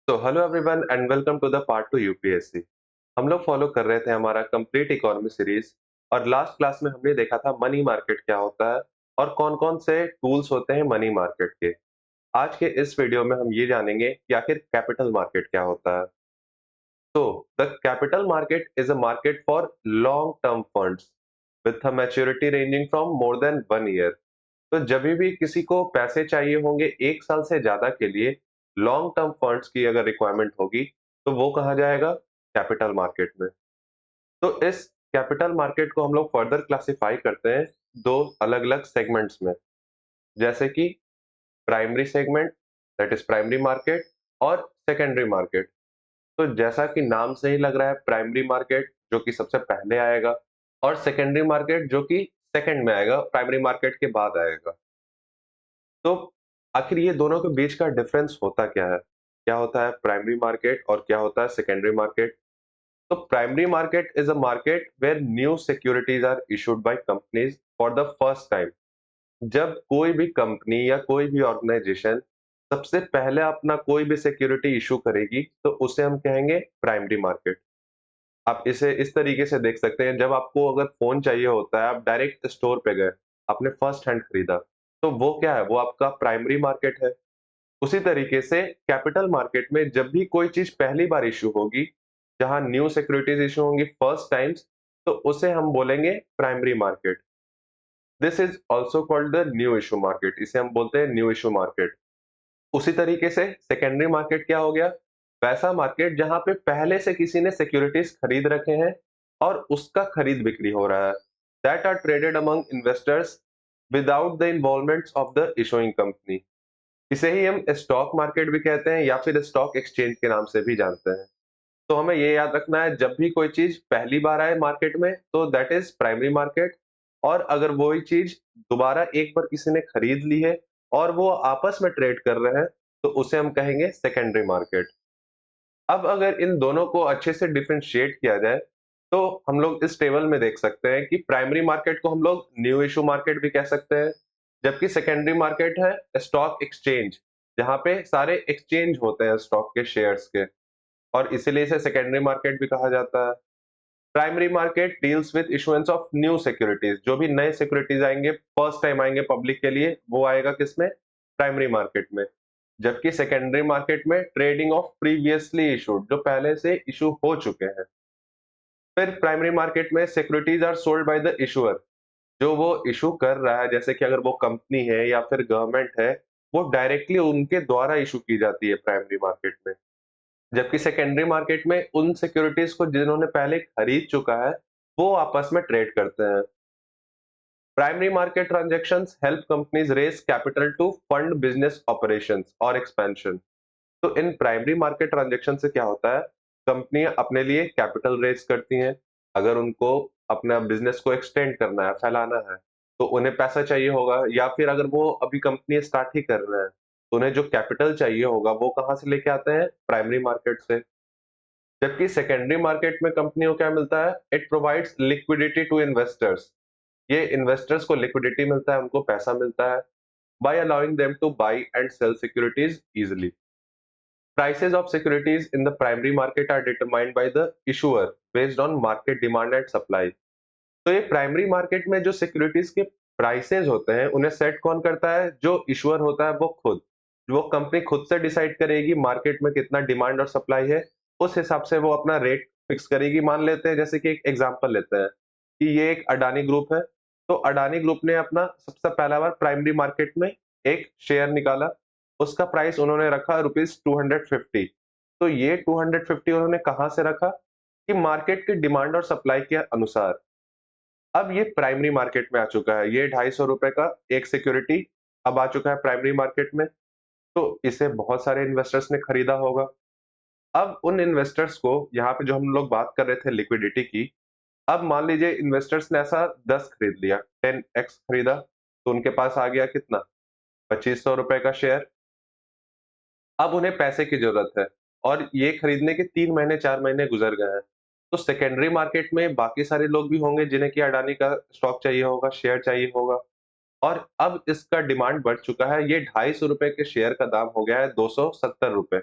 तो hello everyone and welcome to the part two UPSC. हम लोग फॉलो कर रहे थे हमारा कंप्लीट इकोनॉमी सीरीज और लास्ट क्लास में हमने देखा था मनी मार्केट क्या होता है और कौन-कौन से टूल्स होते हैं मनी मार्केट के। आज के इस वीडियो में हम ये जानेंगे कि आखिर कैपिटल मार्केट क्या होता है। तो the capital market is a market for long term funds with a maturity ranging from more than 1 year. तो जब भी किसी को पैसे चाहिए होंगे 1 साल से ज्यादा के लिए, लॉन्ग टर्म फंड्स की अगर रिक्वायरमेंट होगी, तो वो कहा जाएगा कैपिटल मार्केट में। तो इस कैपिटल मार्केट को हम लोग फर्दर क्लासिफाई करते हैं दो अलग अलग सेगमेंट्स में, जैसे कि primary segment, that is primary market, और सेकेंडरी मार्केट। तो जैसा कि नाम से ही लग रहा है, प्राइमरी मार्केट जो कि सबसे पहले आएगा, और सेकेंडरी मार्केट जो कि सेकंड में आएगा, प्राइमरी मार्केट के बाद आएगा। तो आखिर ये दोनों के बीच का डिफरेंस होता क्या है? क्या होता है प्राइमरी मार्केट और क्या होता है सेकेंडरी मार्केट? तो primary market is a market where new securities are issued by companies for the first time. जब कोई भी कंपनी या कोई भी ऑर्गेनाइजेशन सबसे पहले अपना कोई भी सिक्योरिटी इशू करेगी, तो उसे हम कहेंगे प्राइमरी मार्केट। आप इसे इस तरीके से देख सकते हैं, जब आपको अगर फोन चाहिए होता है, आप डायरेक्ट स्टोर पे गए, आपने फर्स्ट हैंड खरीदा, तो वो क्या है? वो आपका प्राइमरी मार्केट है। उसी तरीके से कैपिटल मार्केट में जब भी कोई चीज पहली बार इश्यू होगी, जहां न्यू सिक्योरिटीज इश्यू होंगी फर्स्ट टाइम्स, तो उसे हम बोलेंगे primary market. This is also called the new issue market, इसे हम बोलते हैं न्यू इशू मार्केट। उसी तरीके से सेकेंडरी मार्केट क्या हो गया? वैसा मार्केट जहां पे पहले से किसी ने सिक्योरिटीज खरीद रखे हैं और उसका खरीद बिक्री हो रहा है, that are traded among investors without the involvement of the issuing company. इसे ही हम स्टॉक मार्केट भी कहते हैं या फिर स्टॉक एक्सचेंज के नाम से भी जानते हैं। तो हमें ये याद रखना है, जब भी कोई चीज पहली बार आए मार्केट में, तो दैट इज प्राइमरी मार्केट। और अगर वही चीज दोबारा एक बार किसी ने खरीद ली है और वो आपस में ट्रेड कर रहे हैं, तो उसे हम कहेंगे सेकेंडरी मार्केट। अब अगर इन दोनों को अच्छे से डिफरेंशिएट किया जाए, तो हम लोग इस टेबल में देख सकते हैं कि प्राइमरी मार्केट को हम लोग न्यू इशू मार्केट भी कह सकते हैं, जबकि सेकेंडरी मार्केट है स्टॉक एक्सचेंज, जहां पे सारे एक्सचेंज होते हैं स्टॉक के शेयर्स के, और इसीलिए इसे सेकेंडरी मार्केट भी कहा जाता है। Primary market deals with issuance of new securities, जो भी नए सिक्योरिटीज आएंगे, फर्स्ट टाइम आएंगे पब्लिक के लिए, वो आएगा किसमें? प्राइमरी मार्केट में। जबकि सेकेंडरी मार्केट में ट्रेडिंग ऑफ प्रीवियसली इशूड, जो पहले से इशू हो चुके हैं। फिर प्राइमरी मार्केट में securities are sold by the issuer, जो वो इशू कर रहा है, जैसे कि अगर वो कंपनी है या फिर गवर्नमेंट है, वो डायरेक्टली उनके द्वारा इशू की जाती है प्राइमरी मार्केट में। जबकि सेकेंडरी मार्केट में उन सिक्योरिटीज को जिन्होंने पहले खरीद चुका है, वो आपस में ट्रेड करते हैं। Primary market transactions help companies raise capital to fund business operations और एक्सपेंशन। तो इन प्राइमरी मार्केट ट्रांजैक्शन से क्या होता है? कंपनियां अपने लिए कैपिटल रेज करती हैं। अगर उनको अपना बिजनेस को एक्सटेंड करना है, फैलाना है, तो उन्हें पैसा चाहिए होगा, या फिर अगर वो अभी कंपनी स्टार्ट ही कर रहे हैं, तो उन्हें जो कैपिटल चाहिए होगा वो कहाँ से लेके आते हैं? प्राइमरी मार्केट से। जबकि सेकेंडरी मार्केट में कंपनियों को क्या मिलता है? It provides liquidity to investors. ये इन्वेस्टर्स को लिक्विडिटी मिलता है, उनको पैसा मिलता है, by allowing them to buy and sell securities easily. Prices of securities in the primary market are determined by the issuer based on market demand and supply. तो ये प्राइमरी मार्केट में जो सिक्योरिटीज के प्राइसेस होते हैं, उन्हें set कौन करता है? जो इशूअर होता है वो खुद। वो कंपनी खुद से डिसाइड करेगी मार्केट में कितना डिमांड और सप्लाई है, उस हिसाब से वो अपना रेट फिक्स करेगी। मान लेते हैं, जैसे कि एक एग्जांपल लेते हैं कि ये एक अडानी ग्रुप है, तो अडानी ग्रुप ने अपना सबसे पहला बार प्राइमरी मार्केट में एक शेयर निकाला, उसका प्राइस उन्होंने रखा ₹250। तो ये 250 उन्होंने कहाँ से रखा? कि मार्केट की डिमांड और सप्लाई के अनुसार। अब ये प्राइमरी मार्केट में आ चुका है, ये ₹250 का एक सिक्योरिटी अब आ चुका है प्राइमरी मार्केट में, तो इसे बहुत सारे इन्वेस्टर्स ने खरीदा होगा। अब उन इन्वेस्टर्स को, यहाँ पे जो हम लोग बात कर रहे थे लिक्विडिटी की, अब मान लीजिए इन्वेस्टर्स ने ऐसा 10 खरीद लिया, 10x खरीदा, तो उनके पास आ गया कितना? ₹2500 का शेयर। अब उन्हें पैसे की जरूरत है, और ये खरीदने के 3 महीने 4 महीने गुजर गए हैं। तो सेकेंडरी मार्केट में बाकी सारे लोग भी होंगे जिन्हें कि अडानी का स्टॉक चाहिए होगा, शेयर चाहिए होगा, और अब इसका डिमांड बढ़ चुका है। ये ₹250 के शेयर का दाम हो गया है ₹270।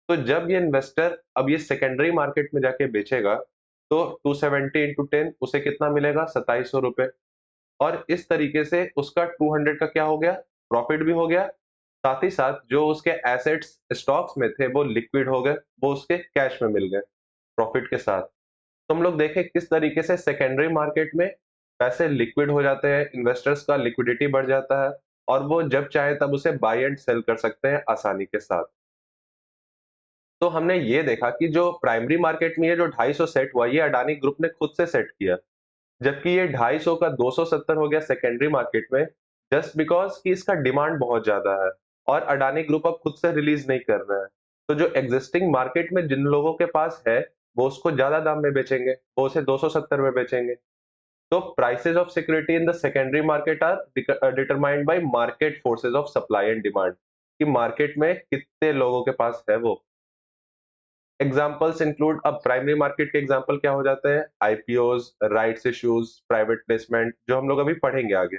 तो जब ये इन्वेस्टर अब ये सेकेंडरी मार्केट में जाके बेचेगा, तो 270 इंटू 10 उसे कितना मिलेगा? 2700 रुपए। और इस तरीके से उसका 200 का क्या हो गया? प्रॉफिट भी हो गया। साथ ही साथ जो उसके एसेट्स स्टॉक्स में थे वो लिक्विड हो गए, वो उसके कैश में मिल गए प्रॉफिट के साथ। तो हम लोग देखें किस तरीके से सेकेंडरी मार्केट में पैसे लिक्विड हो जाते हैं, इन्वेस्टर्स का लिक्विडिटी बढ़ जाता है और वो जब चाहे तब उसे बाय एंड सेल कर सकते हैं आसानी के साथ। तो हमने ये देखा कि जो प्राइमरी मार्केट में ये जो 250 सेट हुआ, ये अडानी ग्रुप ने खुद से सेट किया, जबकि ये 250 का 270 हो गया सेकेंडरी मार्केट में, जस्ट बिकॉज कि इसका डिमांड बहुत ज्यादा है और अडानी ग्रुप अब खुद से रिलीज नहीं कर रहा है। तो जो एग्जिस्टिंग मार्केट में जिन लोगों के पास है, वो उसको ज्यादा दाम में बेचेंगे, वो उसे 270 में बेचेंगे। तो prices of security in the secondary market are determined by market forces of supply and demand, कि मार्केट में कितने लोगों के पास है वो। एग्जाम्पल्स इंक्लूड, अब प्राइमरी मार्केट के एग्जाम्पल क्या हो जाते हैं? IPOs, rights issues, private placement, जो हम लोग अभी पढ़ेंगे आगे।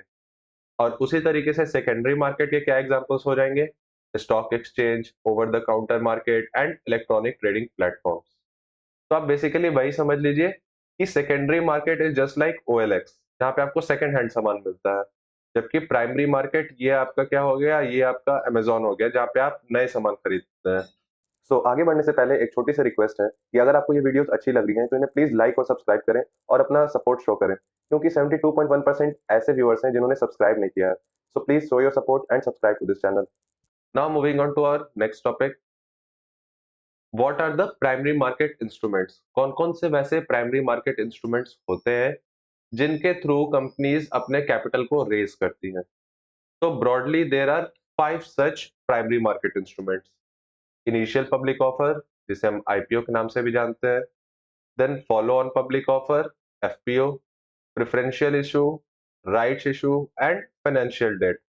और उसी तरीके से सेकेंडरी मार्केट के क्या एग्जाम्पल्स हो जाएंगे? Stock exchange, over the counter market and electronic trading platforms. तो आप बेसिकली वही समझ लीजिए कि secondary market is just like OLX, जहाँ पे आपको सेकंड हैंड सामान मिलता है। जबकि प्राइमरी मार्केट ये आपका क्या हो गया? ये आपका अमेजोन हो गया, जहाँ पे आप नए सामान खरीदते हैं। आगे बढ़ने से पहले एक छोटी सी रिक्वेस्ट है कि अगर आपको ये वीडियोस अच्छी लग रही हैं तो इन्हें प्लीज लाइक और सब्सक्राइब करें और अपना सपोर्ट शो करें, क्योंकि 72.1% ऐसे व्यूअर्स हैं जिन्होंने सब्सक्राइब नहीं किया है। So please show your support and subscribe to this channel. Now moving on to our next topic, what are the primary market instruments? कौन कौन से वैसे प्राइमरी मार्केट इंस्ट्रूमेंट्स होते हैं जिनके थ्रू कंपनीज अपने कैपिटल को रेज करती हैं? तो broadly there are 5 such primary market instruments. Initial public offer, जिसे हम आईपीओ के नाम से भी जानते हैं, then follow on public offer, FPO, preferential issue, rights issue and financial debt.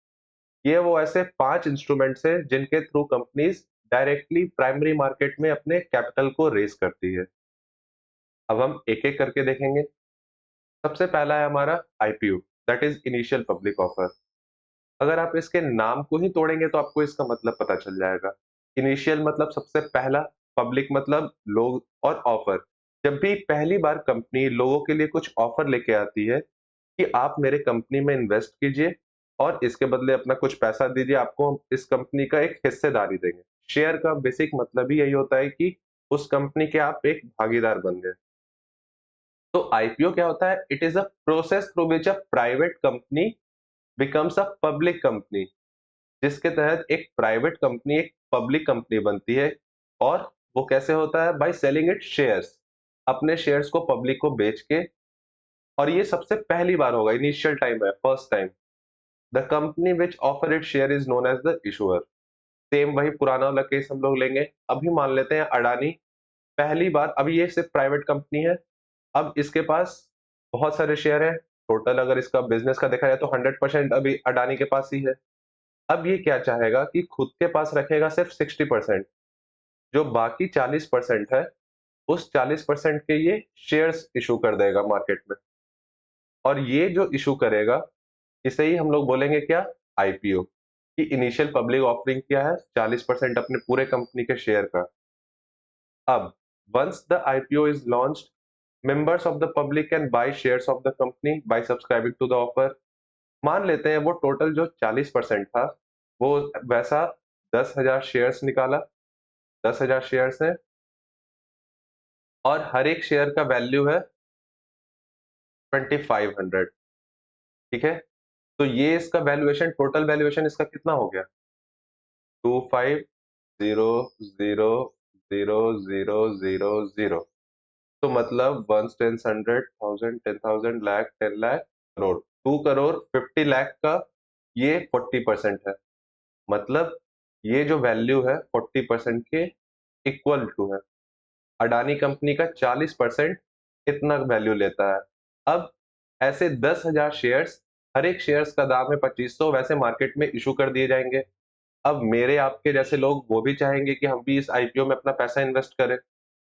ये वो ऐसे 5 इंस्ट्रूमेंट्स हैं जिनके through companies directly primary market में अपने कैपिटल को रेज करती है। अब हम एक एक करके देखेंगे। सबसे पहला है हमारा IPO, that is initial public offer. अगर आप इसके नाम को ही तोड़ेंगे तो आपको इसका मतलब पता चल जाएगा। इनिशियल मतलब सबसे पहला, पब्लिक मतलब लोग, और ऑफर। जब भी पहली बार कंपनी लोगों के लिए कुछ ऑफर लेके आती है कि आप मेरे कंपनी में इन्वेस्ट कीजिए और इसके बदले अपना कुछ पैसा दीजिए, आपको हम इस कंपनी का एक हिस्सेदारी देंगे। शेयर का बेसिक मतलब ही यही होता है कि उस कंपनी के आप एक भागीदार बन गए। तो आईपीओ क्या होता है? It is a process through which a private company becomes a public company, जिसके तहत एक प्राइवेट कंपनी एक पब्लिक कंपनी बनती है। और वो कैसे होता है? बाय सेलिंग इट शेयर्स, अपने शेयर्स को पब्लिक को बेच के। और ये सबसे पहली बार होगा, इनिशियल टाइम है, first time. The company which offer it share is known as the issuer. Same वही पुराना वाला केस हम लोग लेंगे। अभी मान लेते हैं अडानी पहली बार, अभी ये सिर्फ प्राइवेट कंपनी है, अब इसके पास बहुत सारे शेयर है। टोटल अगर इसका बिजनेस का देखा जाए तो 100% अभी अडानी के पास ही है। अब ये क्या चाहेगा कि खुद के पास रखेगा सिर्फ 60%, जो बाकी 40% है उस 40% के ये शेयर्स इशू कर देगा मार्केट में। और ये जो इशू करेगा, इसे ही हम लोग बोलेंगे क्या? आईपीओ। कि इनिशियल पब्लिक ऑफरिंग क्या है? 40% अपने पूरे कंपनी के शेयर का। अब once the IPO is launched, members of the public can buy shares of the company by subscribing to the offer। मान लेते हैं वो टोटल जो 40% था, वो वैसा 10,000 शेयर्स निकाला, 10,000 शेयर्स है और हर एक शेयर का वैल्यू है 2500। ठीक है, तो ये इसका वैल्यूएशन, टोटल वैल्यूएशन इसका कितना हो गया? 25000000। तो मतलब वंस, टेंस, 100,000, 10,000, लाख, 10 लाख, करोड़, 2 करोड़ 50 लाख का ये 40% है। मतलब ये जो वैल्यू है 40% के इक्वल टू है। अडानी कंपनी का 40% इतना वैल्यू लेता है। अब ऐसे 10,000 शेयर्स, हर एक शेयर्स का दाम है 2500, वैसे मार्केट में इशू कर दिए जाएंगे। अब मेरे आपके जैसे लोग वो भी चाहेंगे कि हम भी इस आईपीओ में अपना पैसा इन्वेस्ट करें,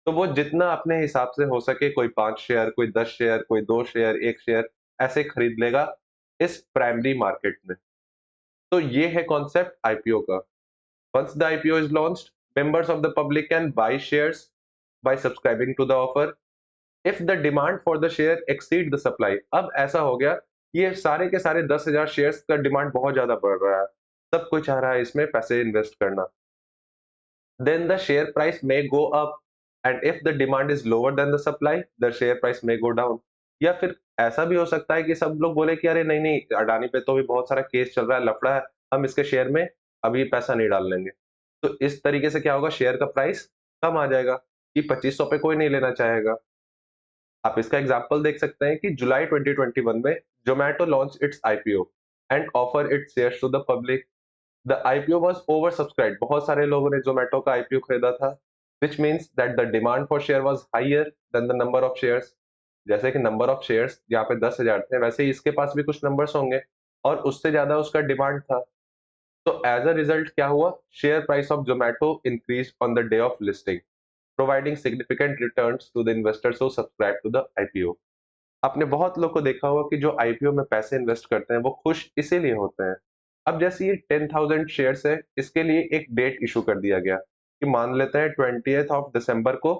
तो वो जितना अपने हिसाब से हो सके, कोई 5 शेयर, कोई 10 शेयर, कोई 2 शेयर, 1 शेयर, ऐसे खरीद लेगा इस प्राइमरी मार्केट में। तो ये है कॉन्सेप्ट आईपीओ का। Once the IPO is launched, members of the public can buy shares by subscribing to the offer if the demand for the share exceed the supply। अब ऐसा हो गया, ये सारे के सारे 10,000 शेयर्स का डिमांड बहुत ज्यादा बढ़ रहा है, सब कोई चाह रहा है इसमें पैसे इन्वेस्ट करना। then the share price may go up, and if the demand is lower than the supply the share price may go down। या फिर ऐसा भी हो सकता है कि सब लोग बोले कि अरे नहीं नहीं, अडानी पे तो अभी बहुत सारा केस चल रहा है, लफड़ा है, हम इसके शेयर में अभी पैसा नहीं डाल लेंगे। तो इस तरीके से क्या होगा, शेयर का प्राइस कम आ जाएगा कि 2500 पे कोई नहीं लेना चाहेगा। आप इसका एग्जांपल देख सकते हैं कि जुलाई 2021 में Zomato launch its IPO and offer its shares to the public. The IPO was over subscribed, बहुत सारे लोगों ने जोमेटो का आईपीओ खरीदा था, which means that the demand for share was higher than the number of shares. जैसे कि number of shares यहाँ पे 10,000 थे, वैसे ही इसके पास भी कुछ नंबर्स होंगे और उससे ज्यादा उसका डिमांड था। तो एज अ रिजल्ट क्या हुआ, share price of Zomato increase on the day of listing, providing significant returns to the investors who subscribe to the IPO. आपने बहुत लोग को देखा होगा कि जो आईपीओ में पैसे इन्वेस्ट करते हैं वो खुश इसीलिए होते हैं। अब जैसे ये 10,000 शेयर्स है, इसके लिए एक डेट इशू कर दिया गया कि मान लेते हैं 20th ऑफ दिसंबर को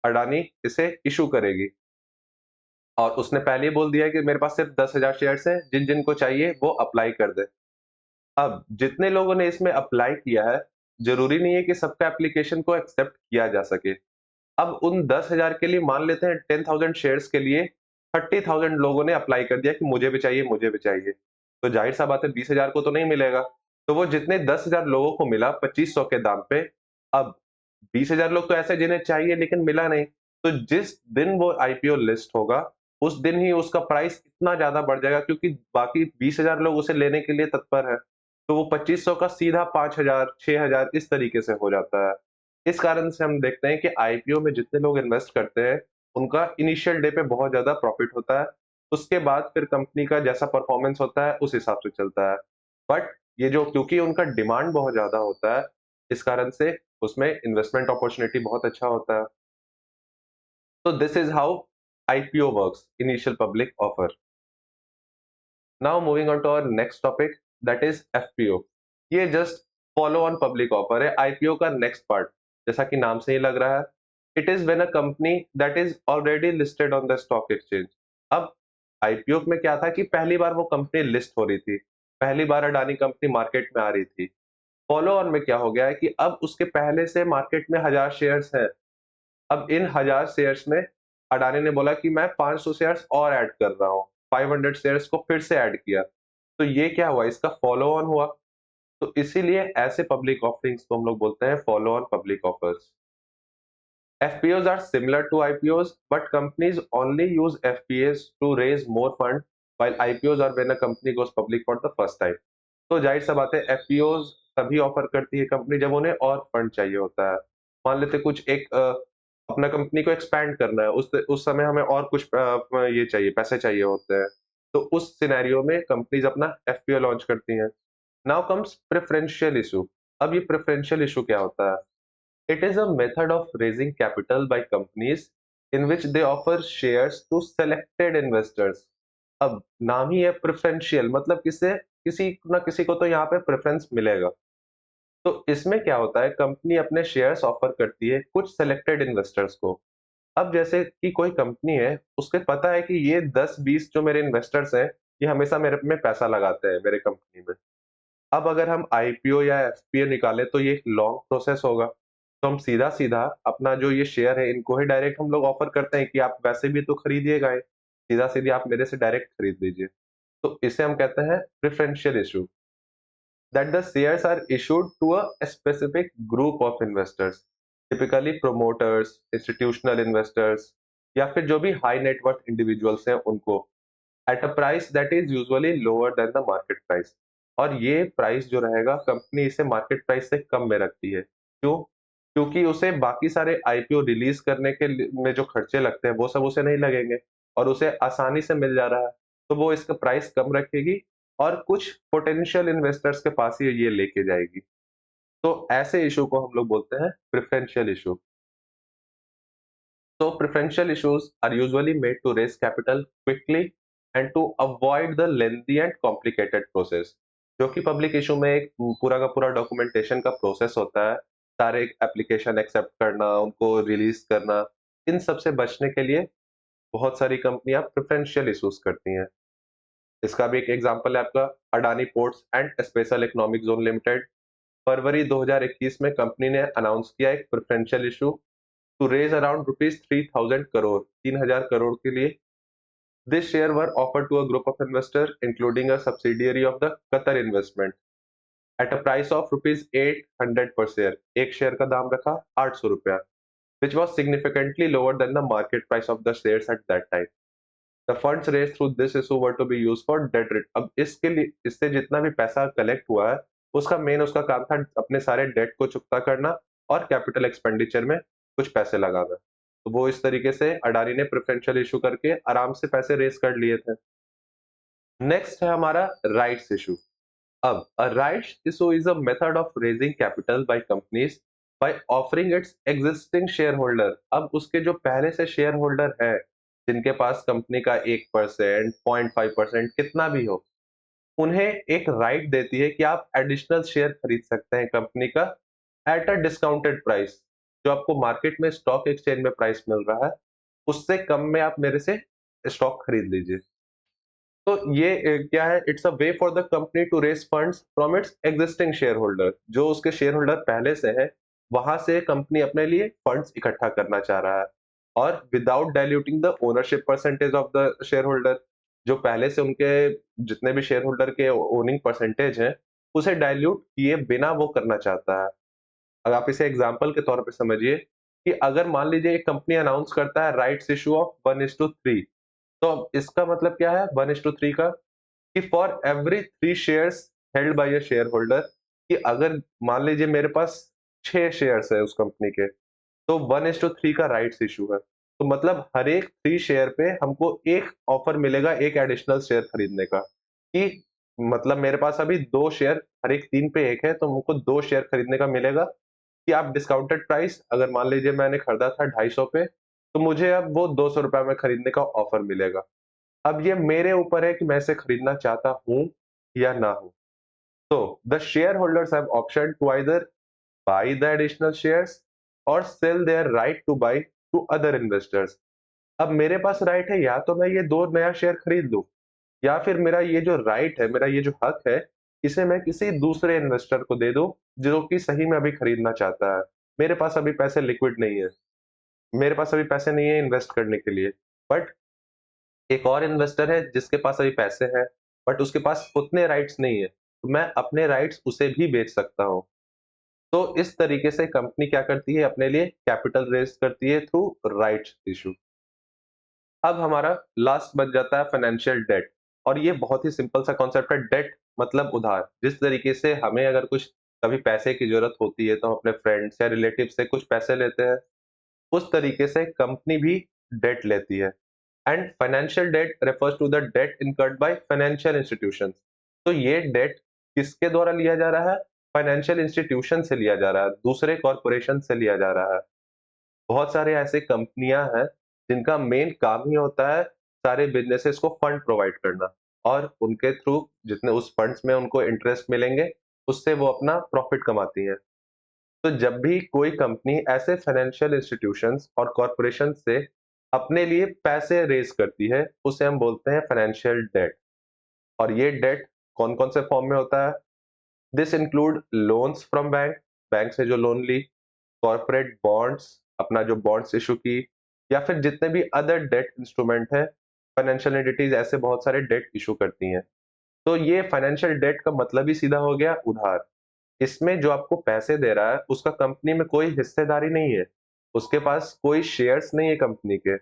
अडानी इसे इशू करेगी, और उसने पहले ही बोल दिया है कि मेरे पास सिर्फ 10,000 शेयर्स हैं, जिन जिन को चाहिए वो अप्लाई कर दे। अब जितने लोगों ने इसमें अप्लाई किया है, जरूरी नहीं है कि सबका एप्लीकेशन को एक्सेप्ट किया जा सके। अब उन 10,000 के लिए मान लेते हैं 10,000 शेयर्स के लिए 30,000 लोगों ने अप्लाई कर दिया कि मुझे भी चाहिए, मुझे भी चाहिए। तो जाहिर-सा बात है 20,000 को तो नहीं मिलेगा। तो वो जितने 10,000 लोगों को मिला 2500 के दाम पे, अब 20,000 लोग तो ऐसे जिन्हें चाहिए लेकिन मिला नहीं। तो जिस दिन वो आईपीओ लिस्ट होगा, उस दिन ही उसका प्राइस इतना ज़्यादा बढ़ जाएगा क्योंकि बाकी 20,000 लोग उसे लेने के लिए तत्पर हैं। तो वो 2500 का सीधा 5,000, 6,000 इस तरीके से हो जाता है। इस कारण से हम देखते हैं कि आईपीओ में जितने लोग इन्वेस्ट करते हैं, उनका इनिशियल डे पे बहुत ज़्यादा प्रॉफिट होता है। उसके बाद फिर कंपनी का जैसा परफॉर्मेंस होता है, उस हिसाब से चलता है। बट ये जो क्योंकि उनका डिमांड बहुत ज़्यादा होता है, इस कारण से उसमें इन्वेस्टमेंट अपॉर्चुनिटी बहुत अच्छा होता है। तो this is how IPO works, initial public offer. Now moving on to our next topic, that is FPO. ये just follow on public offer है, आईपीओ का नेक्स्ट पार्ट। जैसा कि नाम से ही लग रहा है, it is when a company that is already listed on the stock exchange. अब आईपीओ में क्या था कि पहली बार वो कंपनी लिस्ट हो रही थी, पहली बार अडानी कंपनी मार्केट में आ रही थी। फॉलो ऑन में क्या हो गया है कि अब उसके पहले से मार्केट में 1000 शेयर्स हैं। अब इन 1000 शेयर्स में अडानी ने बोला कि मैं 500 शेयर्स और ऐड कर रहा हूँ, 500 शेयर्स को फिर से ऐड किया। तो ये क्या हुआ, इसका फॉलो ऑन हुआ। तो इसीलिए ऐसे पब्लिक ऑफरिंग्स को हम लोग बोलते हैं follow on public offers. FPOs are similar to IPOs, but companies only use FPAs to raise more fund, while IPOs are when a company goes public for the first time। तो जाहिर सा बात है FPOs तभी offer करती है company जब उन्हें और फंड चाहिए होता है। मान लेते कुछ एक अपना कंपनी को एक्सपैंड करना है, उस समय हमें और कुछ ये चाहिए, पैसे चाहिए होते हैं। तो उस सिनेरियो में कंपनीज अपना FPO लॉन्च करती हैं। Now comes preferential issue. अब ये प्रेफरेंशियल इशू क्या होता है? It is a method of raising capital by companies in which they offer shares to selected investors। अब नाम ही है प्रेफरेंशियल, मतलब किसे किसी ना किसी को तो यहाँ पे प्रेफरेंस मिलेगा। तो इसमें क्या होता है, कंपनी अपने शेयर्स ऑफर करती है कुछ सेलेक्टेड इन्वेस्टर्स को। अब जैसे कि कोई कंपनी है, उसके पता है कि ये 10-20 जो मेरे इन्वेस्टर्स हैं, ये हमेशा मेरे में पैसा लगाते हैं मेरे कंपनी में। अब अगर हम आईपीओ या एफपीओ निकालें तो ये एक लॉन्ग प्रोसेस होगा। तो हम सीधा-सीधा अपना जो ये शेयर है, इनको ही डायरेक्ट हम लोग ऑफर करते हैं कि आप वैसे भी तो खरीदिएगा ही, सीधा-सीधी आप मेरे से डायरेक्ट खरीद लीजिए। तो इसे हम कहते हैं preferential issue, that the shares are issued to a specific group of investors, typically promoters, institutional investors, या फिर जो भी हाई नेट वर्थ इंडिविजुअल्स हैं उनको, eight a price that is usually lower than the market price. और ये price जो रहेगा, कंपनी इसे मार्केट प्राइस से कम में रखती है। क्यों? क्योंकि उसे बाकी सारे आईपीओ रिलीज करने के में जो खर्चे लगते हैं वो सब उसे नहीं लगेंगे, और उसे आसानी से मिल जा रहा है, तो वो इसका प्राइस कम रखेगी और कुछ पोटेंशियल इन्वेस्टर्स के पास ही ये लेके जाएगी। तो ऐसे इशू को हम लोग बोलते हैं preferential issue. So preferential issues are usually made to raise capital quickly and to avoid the lengthy and complicated process। जो कि पब्लिक इशू में एक पूरा का पूरा डॉक्यूमेंटेशन का प्रोसेस होता है, सारे एप्लीकेशन एक्सेप्ट करना, उनको रिलीज करना, इन सब से बचने के लिए बहुत सारी कंपनियां प्रेफरेंशियल इश्यूज करती हैं। इसका भी एक एग्जांपल है आपका Adani ports and special economic zone limited. फरवरी 2021 में कंपनी ने अनाउंस किया एक preferential issue to raise around rupees 3000 crore, 3000 crore के लिए। This share were offered to a group of investor including a subsidiary of the Qatar investment at a price of rupees 800 per share. एक share का दाम रखा 800 रुपया, which was significantly lower than the market price of the shares at that time. The funds raised through this issue were to be used for debt अब इसके लिए इससे जितना भी पैसा कलेक्ट हुआ है उसका मेन उसका काम था अपने सारे डेट को चुकता करना और कैपिटल एक्सपेंडिचर में कुछ पैसे लगाना। तो वो इस तरीके से अडानी ने प्रेफरेंशियल इशू करके आराम से पैसे रेस कर लिए थे। नेक्स्ट है हमारा राइट्स इशू। अब a rights issue is a method of raising capital by companies by offering its existing shareholder। अब उसके जो पहले से शेयर होल्डर है जिनके पास कंपनी का 1%, 0.5% कितना भी हो, उन्हें एक राइट देती है कि आप एडिशनल शेयर खरीद सकते हैं कंपनी का एट अ डिस्काउंटेड प्राइस। जो आपको मार्केट में स्टॉक एक्सचेंज में प्राइस मिल रहा है उससे कम में आप मेरे से स्टॉक खरीद लीजिए। तो ये क्या है, it's a way for the company to raise funds from its existing share holder. जो उसके शेयर होल्डर पहले से है वहां से कंपनी अपने लिए फंड्स इकट्ठा करना चाह रहा है और without diluting the ownership percentage of the share holder. जो पहले से उनके जितने भी शेयर होल्डर के ओनिंग परसेंटेज हैं उसे डाइल्यूट किए बिना वो करना चाहता है। अगर आप इसे एग्जाम्पल के तौर पे समझिए कि अगर मान लीजिए एक कंपनी अनाउंस करता है राइट्स इशू ऑफ 1:3, तो अब इसका मतलब क्या है 1:3 का, कि for every 3 shares held by a share holder, कि अगर मान लीजिए मेरे पास 6 शेयर्स है उस कंपनी के, तो 1:3 का राइट्स इशू है। तो मतलब हर एक 3 शेयर पे हमको एक ऑफर मिलेगा एक एडिशनल शेयर खरीदने का, कि मतलब मेरे पास अभी 2 शेयर, हर एक 3 पे एक है तो हमको 2 शेयर खरीदने का मिलेगा कि आप डिस्काउंटेड प्राइस, अगर मान लीजिए मैंने खरीदा था 250 पे, तो मुझे अब वो 200 रुपए में खरीदने का ऑफर मिलेगा। अब ये मेरे ऊपर है कि मैं इसे खरीदना चाहता हूँ या ना हूँ। तो the shareholders have option to either buy the additional shares और sell their right to buy to other investors. अब मेरे पास राइट है या तो मैं ये 2 नया शेयर खरीद लूँ या फिर मेरा ये जो राइट है, मेरा ये जो हक है, इसे मैं किसी दूसरे इन्वेस्टर को दे दूँ जो कि सही में अभी खरीदना चाहता है। मेरे पास अभी पैसे लिक्विड नहीं है। मेरे पास अभी पैसे नहीं है इन्वेस्ट करने के लिए। बट एक और इन्वेस्टर है जिसके पास अभी पैसे हैं बट उसके पास उतने राइट्स नहीं है, तो मैं अपने राइट्स उसे भी बेच सकता हूँ। तो इस तरीके से कंपनी क्या करती है, अपने लिए कैपिटल रेज करती है थ्रू राइट्स इशू। अब हमारा लास्ट बच जाता है फाइनेंशियल डेट, और ये बहुत ही सिंपल सा कॉन्सेप्ट है। डेट मतलब उधार। जिस तरीके से हमें अगर कुछ कभी पैसे की जरूरत होती है तो हम अपने फ्रेंड्स या रिलेटिव से कुछ पैसे लेते हैं, उस तरीके से कंपनी भी डेट लेती है। And financial debt refers to the debt incurred by financial institutions. तो ये डेट किसके द्वारा लिया जा रहा है? फाइनेंशियल इंस्टीट्यूशन से लिया जा रहा है, दूसरे कॉरपोरेशन से लिया जा रहा है। बहुत सारे ऐसे कंपनियां हैं जिनका मेन काम ही होता है सारे बिजनेसेस को फंड प्रोवाइड करना, और उनके थ्रू जितने उस फंड्स में उनको इंटरेस्ट मिलेंगे उससे वो अपना प्रॉफिट कमाती हैं। तो जब भी कोई कंपनी ऐसे फाइनेंशियल इंस्टीट्यूशंस और कॉरपोरेशन से अपने लिए पैसे रेज करती है उसे हम बोलते हैं फाइनेंशियल डेट। और ये डेट कौन कौन से फॉर्म में होता है? This include loans from bank, bank से जो लोन ली, कॉर्पोरेट बॉन्ड्स, अपना जो बॉन्ड्स इशू की, या फिर जितने भी अदर डेट इंस्ट्रूमेंट हैं, फाइनेंशियल एंटिटीज ऐसे बहुत सारे डेट इशू करती हैं। तो ये फाइनेंशियल डेट का मतलब ही सीधा हो गया उधार। इसमें जो आपको पैसे दे रहा है उसका कंपनी में कोई हिस्सेदारी नहीं है, उसके पास कोई शेयर्स नहीं है कंपनी के।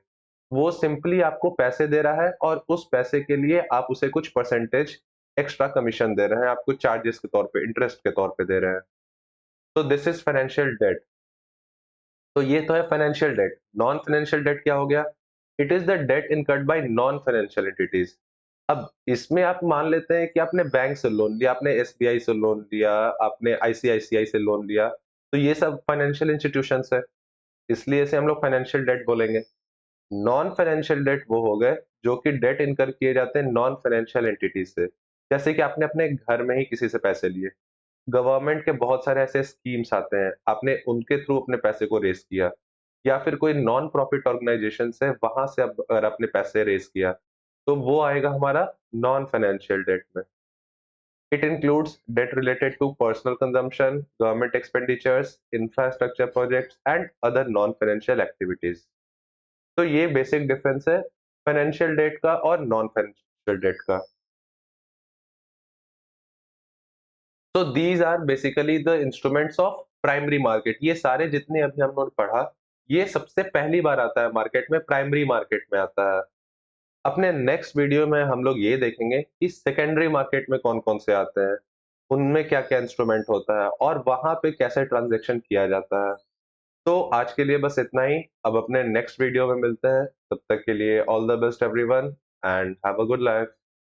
वो सिंपली आपको पैसे दे रहा है और उस पैसे के लिए आप उसे कुछ परसेंटेज एक्स्ट्रा कमीशन दे रहे हैं, आपको चार्जेस के तौर पे, इंटरेस्ट के तौर पे दे रहे हैं। तो दिस इज फाइनेंशियल डेट। तो ये तो है financial debt. Non financial debt क्या हो गया? It is the debt incurred by non financial entities. अब इसमें आप मान लेते हैं कि आपने बैंक से लोन लिया, आपने एसबीआई से लोन लिया, आपने आईसीआईसीआई से लोन लिया, तो ये सब फाइनेंशियल इंस्टीट्यूशंस है, इसलिए इसे हम लोग फाइनेंशियल डेट बोलेंगे। नॉन फाइनेंशियल डेट वो हो गए जो कि डेट इनकर किए जाते हैं नॉन फाइनेंशियल एंटिटीज से। जैसे कि आपने अपने घर में ही किसी से पैसे लिए, गवर्नमेंट के बहुत सारे ऐसे स्कीम्स आते हैं, आपने उनके थ्रू अपने पैसे को रेज़ किया या फिर कोई नॉन प्रॉफिट ऑर्गनाइज़ेशन है, वहाँ से अब अगर आपने पैसे रेज़ किया, तो वो आएगा हमारा नॉन फाइनेंशियल डेट में। It includes debt related to personal consumption, government expenditures, infrastructure projects, and other non-financial activities. तो ये बेसिक डिफरेंस है फाइनेंशियल डेट का और नॉन फाइनेंशियल डेट का। तो these are basically the instruments of primary market. ये सारे जितने अभी हमने पढ़ा, ये सबसे पहली बार आता है मार्केट में, प्राइमरी मार्केट में आता है। अपने नेक्स्ट वीडियो में हम लोग ये देखेंगे कि सेकेंडरी मार्केट में कौन-कौन से आते हैं, उनमें क्या-क्या इंस्ट्रूमेंट होता है और वहाँ पे कैसे ट्रांज़ैक्शन किया जाता है। तो आज के लिए बस इतना ही, अब अपने नेक्स्ट वीडियो में मिलते हैं, तब तक के लिए all the best everyone and have a good life.